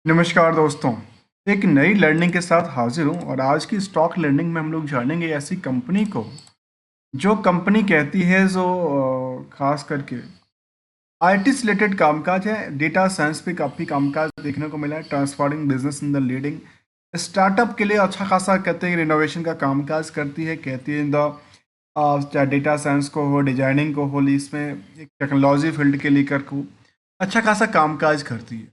नमस्कार दोस्तों। एक नई लर्निंग के साथ हाजिर हूँ और आज की स्टॉक लर्निंग में हम लोग जानेंगे ऐसी कंपनी को जो कंपनी कहती है जो खास करके आईटी से रिलेटेड कामकाज है। डेटा साइंस पे काफ़ी कामकाज देखने को मिला है। Transforming business in the leading startup के लिए अच्छा खासा कहते हैं इनोवेशन का कामकाज करती है। कहती है इन द चाहे डेटा साइंस को हो, डिजाइनिंग को हो, इसमें एक टेक्नोलॉजी फील्ड के लेकर को अच्छा खासा कामकाज करती है।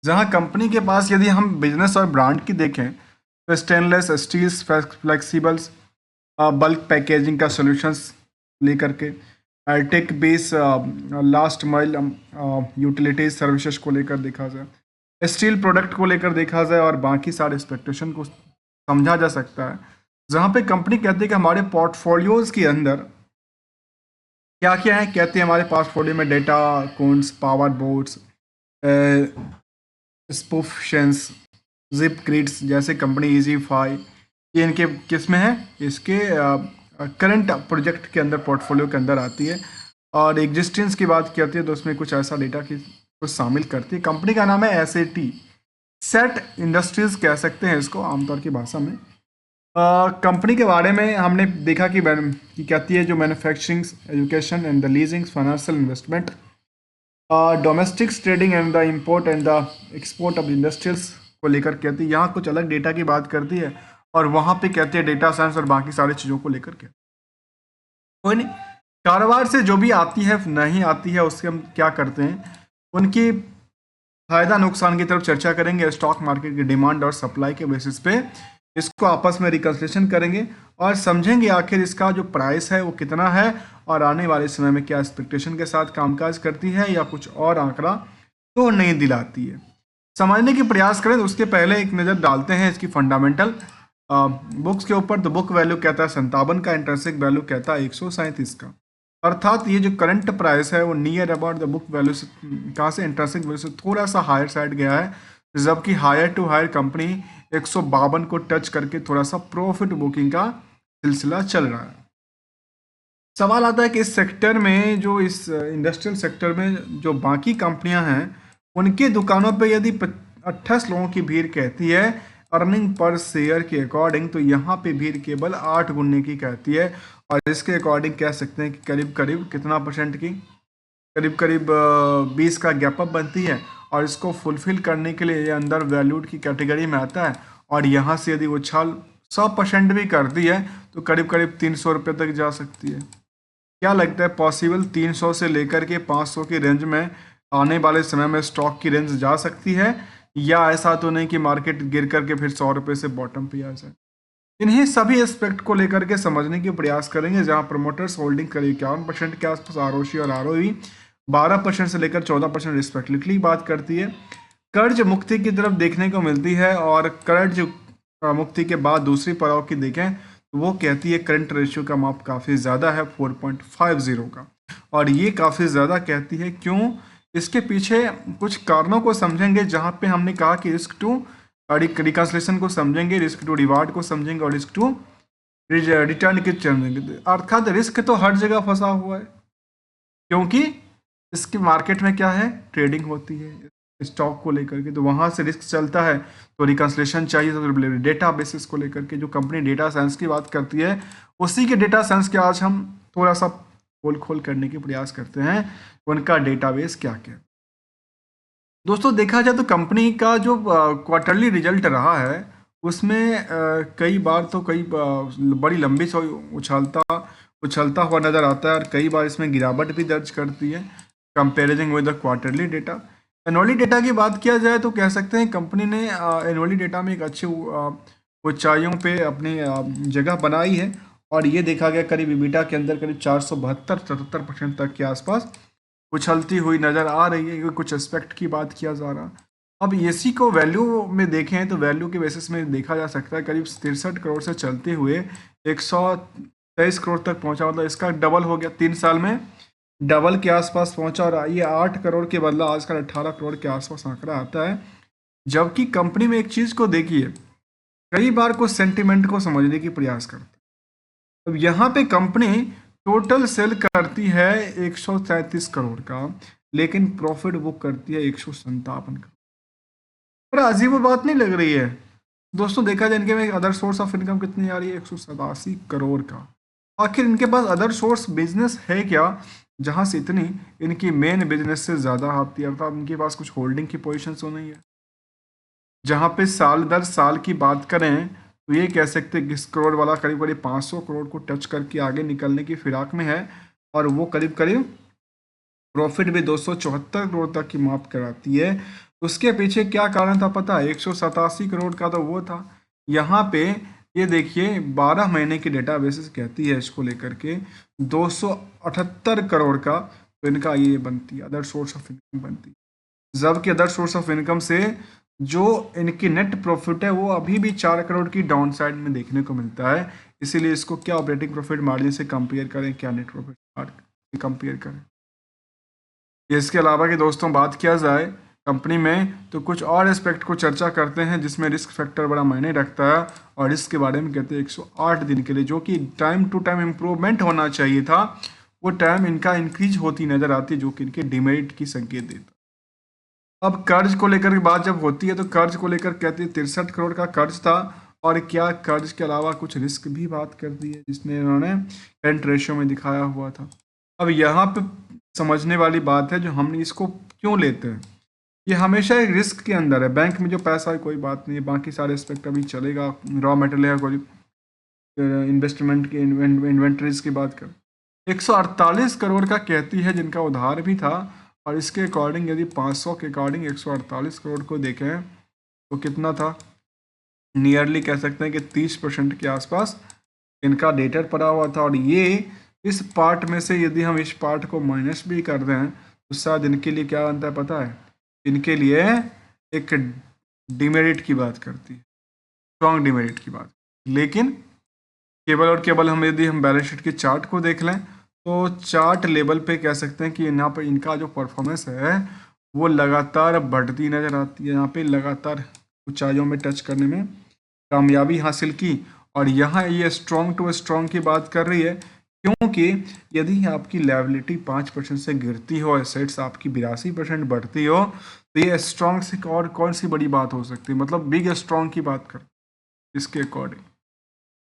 जहाँ कंपनी के पास यदि हम बिजनेस और ब्रांड की देखें तो stainless steels, flexibles, bulk packaging का सॉल्यूशंस लेकर के tech base last mile utilities services को लेकर देखा जाए, स्टील प्रोडक्ट को लेकर देखा जाए और बाकी सारे एक्सपेक्टेशन को समझा जा सकता है। जहाँ पे कंपनी कहती है कि हमारे पोर्टफोलियोज के अंदर क्या क्या है। कहते हैं हमारे पोर्टफोलियो में डेटा कोन्स, पावर बोर्ड्स, स्पूफशंस, जिप ग्रिड्स जैसे कंपनी इजीफाई, ये इनके किस में है, इसके करंट प्रोजेक्ट के अंदर, पोर्टफोलियो के अंदर आती है। और एग्जिस्टेंस की बात करती है तो उसमें कुछ ऐसा डेटा की कुछ शामिल करती है। कंपनी का नाम है एसएटी, सेट इंडस्ट्रीज कह सकते हैं इसको आमतौर की भाषा में। कंपनी के बारे में हमने देखा कि कहती है जो manufacturing, education and the leasing, financial investment, domestic trading and the import and the export of industrials को लेकर कहती है। यहाँ कुछ अलग डेटा की बात करती है और वहाँ पे कहती है डेटा साइंस और बाकी सारी चीज़ों को लेकर के कोई नहीं। कारोबार से जो भी आती है नहीं आती है उससे हम क्या करते हैं, उनकी फायदा नुकसान की तरफ चर्चा करेंगे। स्टॉक मार्केट की डिमांड और सप्लाई के बेसिस पे इसको आपस में रिकन्सिलेशन करेंगे और समझेंगे आखिर इसका जो प्राइस है वो कितना है और आने वाले समय में क्या एक्सपेक्टेशन के साथ कामकाज करती है या कुछ और आंकड़ा तो नहीं दिलाती है। समझने की प्रयास करें तो उसके पहले एक नज़र डालते हैं इसकी फंडामेंटल बुक्स के ऊपर। तो बुक वैल्यू कहता है 57 का, इंट्रिंसिक वैल्यू कहता है 137 का। अर्थात ये जो करंट प्राइस है वो near about the book value से, कहाँ से, इंट्रिंसिक वैल्यू से थोड़ा सा हायर साइड गया है, जबकि हायर टू हायर कंपनी 152 को टच करके थोड़ा सा प्रॉफिट बुकिंग का सिलसिला चल रहा है। सवाल आता है कि इस सेक्टर में, जो इस इंडस्ट्रियल सेक्टर में जो बाकी कंपनियां हैं उनके दुकानों पे यदि 28 लोगों की भीड़ कहती है अर्निंग पर शेयर के अकॉर्डिंग, तो यहाँ पे भीड़ केवल 8 गुने की कहती है। और इसके अकॉर्डिंग कह सकते हैं कि करीब करीब कितना परसेंट की, करीब करीब 20 का गैप अप बनती है। और इसको फुलफिल करने के लिए ये अंडर वैल्यूड की कैटेगरी में आता है। और यहाँ से यदि उछाल 100% भी करती है तो करीब करीब 300 रुपये तक जा सकती है। क्या लगता है, पॉसिबल 300 से लेकर के 500 की रेंज में आने वाले समय में स्टॉक की रेंज जा सकती है, या ऐसा तो नहीं कि मार्केट गिर करके फिर 100 रुपये से बॉटम पे आ जाए। इन्हीं सभी एस्पेक्ट को लेकर के समझने की प्रयास करेंगे, जहां प्रमोटर्स होल्डिंग करीब 51% के आसपास, आरओसी और आरओई 12% से लेकर 14% रिस्पेक्टिवली बात करती है। कर्ज मुक्ति की तरफ देखने को मिलती है और कर्ज मुक्ति के बाद दूसरी पड़ाव की देखें तो वो कहती है करंट रेशियो का माप काफ़ी ज़्यादा है 4.50 का। और ये काफ़ी ज़्यादा कहती है क्यों, इसके पीछे कुछ कारणों को समझेंगे, जहाँ पे हमने कहा कि रिस्क टू रिकन्सिलेशन को समझेंगे, रिस्क टू रिवार्ड को समझेंगे और रिस्क टू रिटर्न की समझेंगे। अर्थात रिस्क तो हर जगह फंसा हुआ है, क्योंकि इसके मार्केट में क्या है, ट्रेडिंग होती है स्टॉक को लेकर के, तो वहाँ से रिस्क चलता है। तो रिकन्सिलेशन चाहिए तो डेटा बेसिस को लेकर के, जो कंपनी डेटा साइंस की बात करती है उसी के डेटा साइंस के आज हम थोड़ा सा खोल खोल करने की प्रयास करते हैं, उनका डेटाबेस क्या क्या है। दोस्तों देखा जाए तो कंपनी का जो क्वार्टरली रिजल्ट रहा है उसमें कई बार तो बड़ी लंबी से उछलता हुआ नज़र आता है और कई बार इसमें गिरावट भी दर्ज करती है comparison with the quarterly data. Annually data की बात किया जाए तो कह सकते हैं कंपनी ने एनुअली डेटा में एक अच्छे ऊंचाइयों पे अपनी जगह बनाई है। और ये देखा गया करीब EBITDA के अंदर करीब 472-77% तक के आसपास उछलती हुई नज़र आ रही है। कुछ एस्पेक्ट की बात किया जा रहा। अब एसी को वैल्यू में देखें तो वैल्यू के बेसिस में देखा जा सकता है करीब 63 करोड़ से चलते हुए 123 करोड़ तक पहुंचा, मतलब इसका डबल हो गया 3 साल में, डबल के आसपास पहुंचा। और ये 8 करोड़ के बदला आजकल 18 करोड़ के आसपास आंकड़ा आता है। जबकि कंपनी में एक चीज़ को देखिए, कई बार कुछ सेंटिमेंट को समझने की प्रयास करते हैं। अब यहाँ पे कंपनी टोटल सेल करती है 137 करोड़ का, लेकिन प्रॉफिट बुक करती है 157 का। पर अजीब बात नहीं लग रही है दोस्तों? देखा जाए इनके में अदर सोर्स ऑफ इनकम कितनी आ रही है, 187 करोड़ का। आखिर इनके पास अदर सोर्स बिजनेस है क्या जहां से इतनी इनकी मेन बिजनेस से ज्यादा आती है? अर्थात इनके पास कुछ होल्डिंग की पोजीशन तो नहीं है? जहां पे साल दर साल की बात करें तो ये कह सकते हैं कि इस करोड़ वाला करीब करीब 500 करोड़ को टच करके आगे निकलने की फिराक में है, और वो करीब करीब प्रॉफिट भी 274 करोड़ तक की माप कराती है। उसके पीछे क्या कारण था पता है? 187 करोड़ का तो वो था। यहाँ पे ये देखिए 12 महीने की डेटा बेसिस कहती है इसको लेकर के 278 करोड़ का तो इनका ये बनती है अदर सोर्स ऑफ इनकम बनती है। जबकि अदर सोर्स ऑफ इनकम से जो इनकी नेट प्रॉफिट है वो अभी भी 4 करोड़ की डाउन साइड में देखने को मिलता है। इसीलिए इसको क्या ऑपरेटिंग प्रॉफिट मार्जिन से कंपेयर करें, क्या नेट प्रॉफिट मार्जिन से कंपेयर करें। इसके अलावा कि दोस्तों बात किया जाए कंपनी में तो कुछ और एस्पेक्ट को चर्चा करते हैं जिसमें रिस्क फैक्टर बड़ा मायने रखता है, और रिस्क के बारे में कहते हैं 108 दिन के लिए जो कि टाइम टू टाइम इम्प्रूवमेंट होना चाहिए था, वो टाइम इनका इंक्रीज होती नजर आती है जो कि इनके डिमेरिट की संकेत देता। अब कर्ज को लेकर की बात जब होती है तो कर्ज को लेकर कहते हैं 63 करोड़ का कर्ज था, और क्या कर्ज के अलावा कुछ रिस्क भी बात कर दी है जिसने इन्होंने करंट रेशियो में दिखाया हुआ था। अब यहाँ पे समझने वाली बात है जो हम इसको क्यों लेते हैं, ये हमेशा एक रिस्क के अंदर है। बैंक में जो पैसा है कोई बात नहीं है, बाकी सारे एस्पेक्ट अभी चलेगा, रॉ मटेरियल है कोई इन्वेस्टमेंट की इन्वेंट्रीज की बात कर 148 करोड़ का कहती है जिनका उधार भी था, और इसके अकॉर्डिंग यदि 500 के अकॉर्डिंग 148 करोड़ को देखें तो कितना था, नियरली कह सकते हैं कि 30% के आसपास इनका डेटर पड़ा हुआ था। और ये इस पार्ट में से यदि हम इस पार्ट को माइनस भी कर दें तो शायद इनके लिए क्या बनता है पता है? इनके लिए एक डिमेरिट की बात करती है, स्ट्रॉन्ग डिमेरिट की बात। लेकिन केवल और केवल हम यदि हम बैलेंस शीट के चार्ट को देख लें तो चार्ट लेवल पे कह सकते हैं कि यहाँ पर इनका जो परफॉर्मेंस है वो लगातार बढ़ती नजर आती है। यहाँ पे लगातार ऊंचाइयों में टच करने में कामयाबी हासिल की, और यहाँ ये स्ट्रॉन्ग टू स्ट्रॉन्ग की बात कर रही है क्योंकि यदि आपकी लायबिलिटी 5% से गिरती हो, एसेट्स आपकी 82% बढ़ती हो, तो ये स्ट्रॉन्ग से और कौन सी बड़ी बात हो सकती है? मतलब बिग स्ट्रॉन्ग की बात कर इसके अकॉर्डिंग।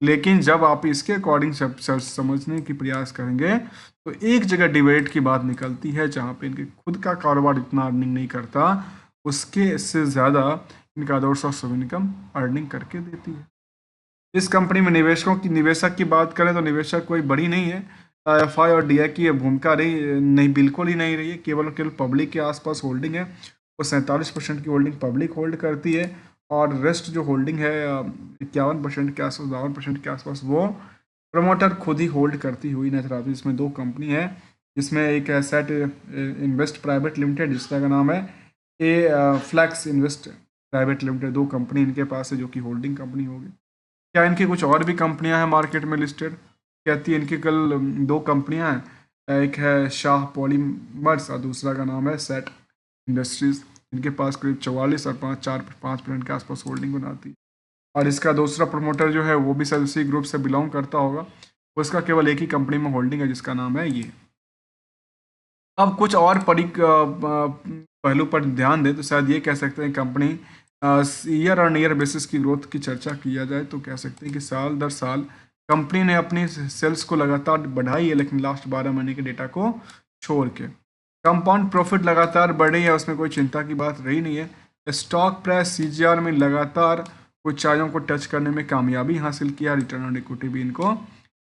लेकिन जब आप इसके अकॉर्डिंग समझने की प्रयास करेंगे तो एक जगह डिबेट की बात निकलती है जहाँ पे इनके खुद का कारोबार इतना अर्निंग नहीं करता, उसके से ज़्यादा इनका सोर्स ऑफ इनकम अर्निंग करके देती है। इस कंपनी में निवेशक की बात करें तो निवेशक कोई बड़ी नहीं है। एफआई और डीआई की भूमिका रही नहीं, बिल्कुल ही नहीं रही है। केवल और केवल पब्लिक के आसपास होल्डिंग है, वो 47% की होल्डिंग पब्लिक होल्ड करती है, और रेस्ट जो होल्डिंग है 51% के आसपास 52% के आसपास वो प्रमोटर खुद ही होल्ड करती हुई नजर आती है। इसमें दो कंपनी है, जिसमें एक है सेट इन्वेस्ट प्राइवेट लिमिटेड जिसका का नाम है फ्लैक्स इन्वेस्ट प्राइवेट लिमिटेड। दो कंपनी इनके पास है जो कि होल्डिंग कंपनी होगी। क्या इनकी कुछ और भी कंपनियां हैं मार्केट में लिस्टेड? कहती है इनकी कल दो कंपनियां हैं, एक है शाह पॉलीमर्स और दूसरा का नाम है सेट इंडस्ट्रीज। इनके पास करीब 44 और 5% के आसपास होल्डिंग बनाती है, और इसका दूसरा प्रमोटर जो है वो भी शायद उसी ग्रुप से बिलोंग करता होगा। उसका केवल एक ही कंपनी में होल्डिंग है जिसका नाम है ये। अब कुछ और पहलू पर ध्यान दें तो शायद ये कह सकते हैं company year on year basis की ग्रोथ की चर्चा किया जाए तो कह सकते हैं कि साल दर साल कंपनी ने अपनी सेल्स को लगातार बढ़ाई है, लेकिन लास्ट 12 महीने के डेटा को छोड़ के कंपाउंड प्रॉफिट लगातार बढ़ी है, उसमें कोई चिंता की बात रही नहीं है। स्टॉक प्राइस सीजीआर में लगातार ऊंचाइयों को टच करने में कामयाबी हासिल किया, रिटर्न ऑन इक्विटी भी इनको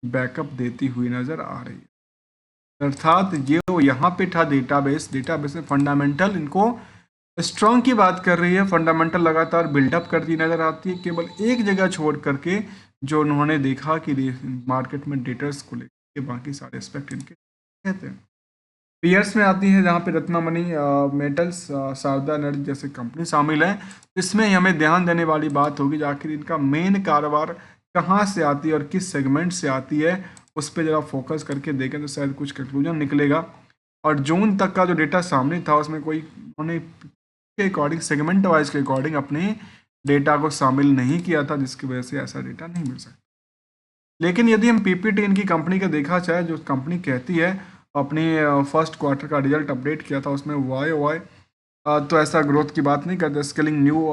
बैकअप देती हुई नजर आ रही है। अर्थात ये यहाँ पे था डेटाबेस में फंडामेंटल इनको स्ट्रॉन्ग की बात कर रही है, फंडामेंटल लगातार बिल्डअप करती नजर आती है, केवल एक जगह छोड़ करके जो उन्होंने देखा कि मार्केट में डेटर्स को लेकर बाकी सारे एस्पेक्ट इनके कहते हैं। पेयर्स में आती है जहाँ पे रत्नमणि मेटल्स, शारदा एनर्जी जैसे कंपनी शामिल है। इसमें हमें ध्यान देने वाली बात होगी कि आखिर इनका मेन कारोबार कहाँ से आती है और किस सेगमेंट से आती है, उस पर जरा फोकस करके देखें तो शायद कुछ कंक्लूजन निकलेगा। और जून तक का जो डेटा सामने था उसमें कोई उन्होंने के अकॉर्डिंग सेगमेंट वाइज के अकॉर्डिंग अपने डेटा को शामिल नहीं किया था, जिसकी वजह से ऐसा डेटा नहीं मिल सकता। लेकिन यदि हम पीपीटी इनकी कंपनी का देखा जाए, जो कंपनी कहती है अपनी फर्स्ट क्वार्टर का रिजल्ट अपडेट किया था उसमें वाई तो ऐसा ग्रोथ की बात नहीं करते, स्केलिंग न्यू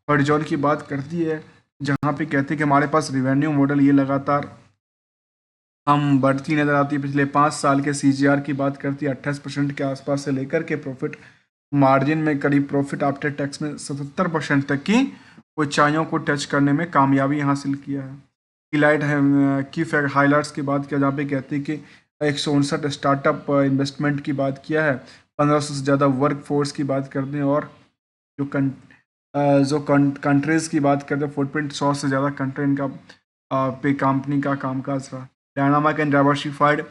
हॉरिजॉन की बात करती है, जहाँ पे कहती है कि हमारे पास रिवेन्यू मॉडल ये लगातार हम बढ़ती नजर आती है। पिछले 5 साल के CAGR की बात करती है 28% के आसपास से लेकर के प्रॉफिट मार्जिन में करीब प्रॉफिट आफ्टर टैक्स में 77% तक की ऊंचाइयों को टच करने में कामयाबी हासिल किया है। हाईलाइट है की हाईलाइट्स की बात किया, जहाँ पे कहती है कि 159 स्टार्टअप इन्वेस्टमेंट की बात किया है, 1500 से ज़्यादा वर्क फोर्स की बात करते हैं, और जो कंट्रीज़ की बात करते हैं, फुटप्रिंट 100 से ज़्यादा कंट्री इनका पे कंपनी का कामकाज रहा। डायनामिक एंड डाइवर्सिफाइड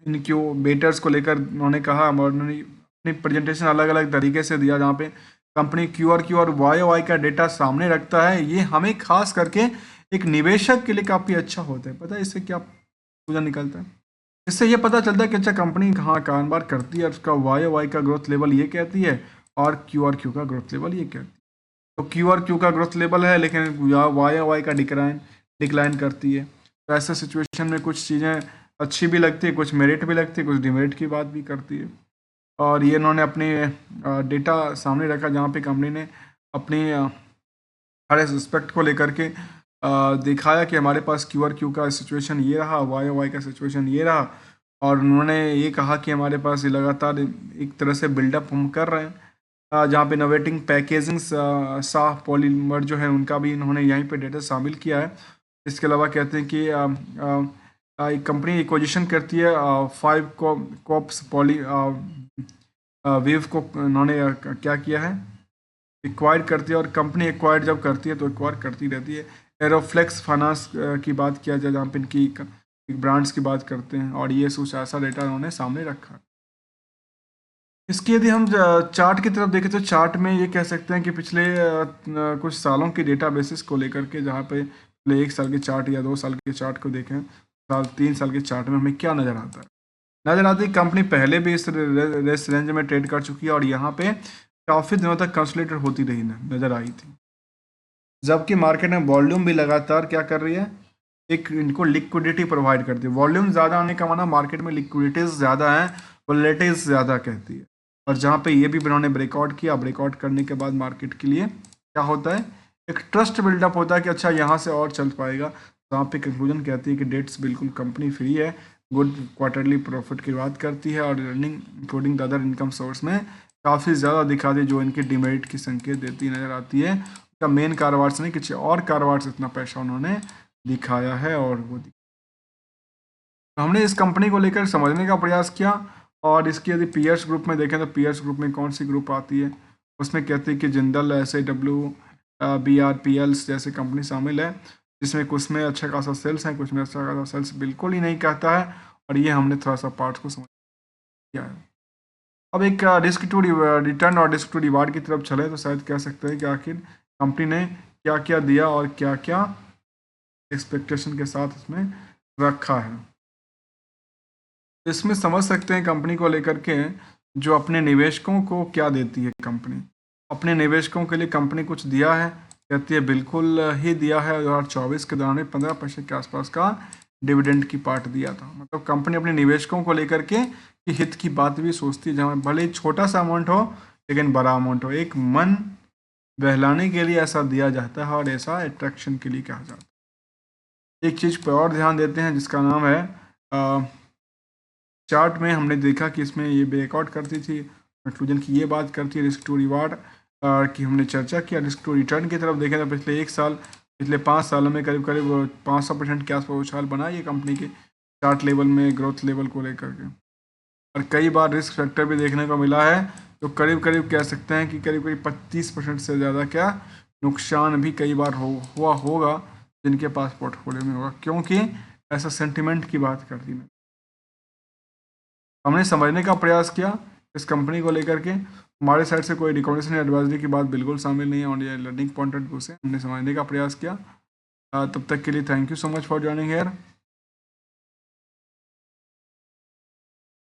इनक्यूबेटर्स को लेकर उन्होंने कहा, और उन्होंने अपनी प्रेजेंटेशन अलग अलग तरीके से दिया, जहाँ पे कंपनी QRQ और YOY का डेटा सामने रखता है। ये हमें खास करके एक निवेशक के लिए काफ़ी अच्छा होता है। पता है इससे क्या पूजा निकलता है? इससे ये पता चलता है कि अच्छा कंपनी कहाँ कारोबार करती है, और उसका YOY का ग्रोथ लेवल ये कहती है, और QRQ का ग्रोथ लेवल ये कहती है। तो QRQ का ग्रोथ लेवल है, लेकिन YOY का डिक्लाइन करती है। तो ऐसे सिचुएशन में कुछ चीज़ें अच्छी भी लगती है, कुछ मेरिट भी लगती है, कुछ डिमेरिट की बात भी करती है। और ये इन्होंने अपने डेटा सामने रखा, जहाँ पे कंपनी ने अपनी हर एस्पेक्ट को लेकर के दिखाया कि हमारे पास QRQ का सिचुएशन ये रहा, YOY का सिचुएशन ये रहा, और उन्होंने ये कहा कि हमारे पास ये लगातार एक तरह से बिल्डअप हम कर रहे हैं, जहाँ पे इनोवेटिंग पैकेजिंग साह पॉलीमर जो है उनका भी इन्होंने यहीं पे डेटा शामिल किया है। इसके अलावा कहते हैं कि एक कंपनी एक्विजिशन करती है 5 कॉप्स पॉली वेव को इन्होंने क्या किया है, एक्वायर करती है, और कंपनी एक्वायर जब करती है तो एक्वायर करती रहती है। एरोफ्लेक्स फाइनेंस की बात किया जाए, जहाँ पे इनकी ब्रांड्स की बात करते हैं, और ये कुछ ऐसा डेटा उन्होंने सामने रखा। इसकी यदि हम चार्ट की तरफ देखें तो चार्ट में ये कह सकते हैं कि पिछले कुछ सालों के डेटा बेसिस को लेकर के, जहाँ पे पिछले 1 साल के चार्ट या 2 साल के चार्ट को देखें, 3 साल के चार्ट में हमें क्या नज़र आता है? नज़र आती है कंपनी पहले भी इस रेंज में ट्रेड कर चुकी है, और यहाँ पे काफ़ी दिनों तक कंसोलिडेट होती रही नज़र आई थी, जबकि मार्केट में वॉल्यूम भी लगातार क्या कर रही है, एक इनको लिक्विडिटी प्रोवाइड करती है। वॉल्यूम ज़्यादा आने का माना मार्केट में लिक्विडिटीज ज़्यादा है, वॉलेटिलिटी ज़्यादा कहती है। और जहाँ पे ये भी इन्होंने ब्रेकआउट किया, ब्रेकआउट करने के बाद मार्केट के लिए क्या होता है, एक ट्रस्ट बिल्डअप होता है कि अच्छा यहाँ से और चल पाएगा। तो यहाँ पे कंक्लूजन कहती है कि डेट्स बिल्कुल कंपनी फ्री है, गुड क्वार्टरली प्रॉफिट की बात करती है, और earning including the other income source में काफ़ी ज़्यादा दिखाती है, जो इनके डिमेरिट की संकेत देती नज़र आती है। का मेन कारोबार से नहीं, किसी और कारोबार से इतना पैसा उन्होंने दिखाया है, और वो हमने इस कंपनी को लेकर समझने का प्रयास किया। और इसकी यदि पीयर्स ग्रुप में देखें तो पीयर्स ग्रुप में कौन सी ग्रुप आती है, उसमें कहते हैं कि जिंदल, SAW, BRPL जैसे कंपनी शामिल है, जिसमें कुछ में अच्छा खासा सेल्स है, कुछ में अच्छा खासा सेल्स बिल्कुल ही नहीं कहता है, और ये हमने थोड़ा सा पार्ट्स को समझ किया है। अब एक रिस्क टू रिटर्न और रिस्क टू रिवार्ड की तरफ चले तो शायद कह सकते हैं कि आखिर कंपनी ने क्या क्या दिया और क्या क्या एक्सपेक्टेशन के साथ इसमें रखा है। इसमें समझ सकते हैं कंपनी को लेकर के जो अपने निवेशकों को क्या देती है कंपनी। अपने निवेशकों के लिए कंपनी कुछ दिया है, कहती है बिल्कुल ही दिया है। 2024 के दौरान 15% के आसपास का डिविडेंड की पार्ट दिया था। मतलब कंपनी अपने निवेशकों को लेकर के कि हित की बात भी सोचती है, जहाँ भले ही छोटा सा अमाउंट हो लेकिन बड़ा अमाउंट हो, एक मन बहलाने के लिए ऐसा दिया जाता है और ऐसा अट्रैक्शन के लिए कहा जाता है। एक चीज़ पर और ध्यान देते हैं जिसका नाम है चार्ट में हमने देखा कि इसमें ये ब्रेकआउट करती थी, कंक्लूजन की ये बात करती है रिस्क टू रिवार्ड की हमने चर्चा किया। रिस्क टू रिटर्न की तरफ देखें तो पिछले 5 सालों में करीब करीब 500% के आसपास उछाल बना ये कंपनी के चार्ट लेवल में, ग्रोथ लेवल को लेकर के। और कई बार रिस्क फैक्टर भी देखने को मिला है, तो करीब करीब कह सकते हैं कि करीब करीब 25% से ज़्यादा क्या नुकसान भी कई बार हुआ होगा जिनके पास पोर्टफोलियो में होगा, क्योंकि ऐसा सेंटिमेंट की बात करती है। हमने समझने का प्रयास किया इस कंपनी को लेकर के। हमारे साइड से कोई रिकमेंडेशन या एडवाइजरी की बात बिल्कुल शामिल नहीं है, और ये लर्निंग पॉइंट ऑफ व्यू से हमने समझने का प्रयास किया। तब तक के लिए thank you so much for joining here.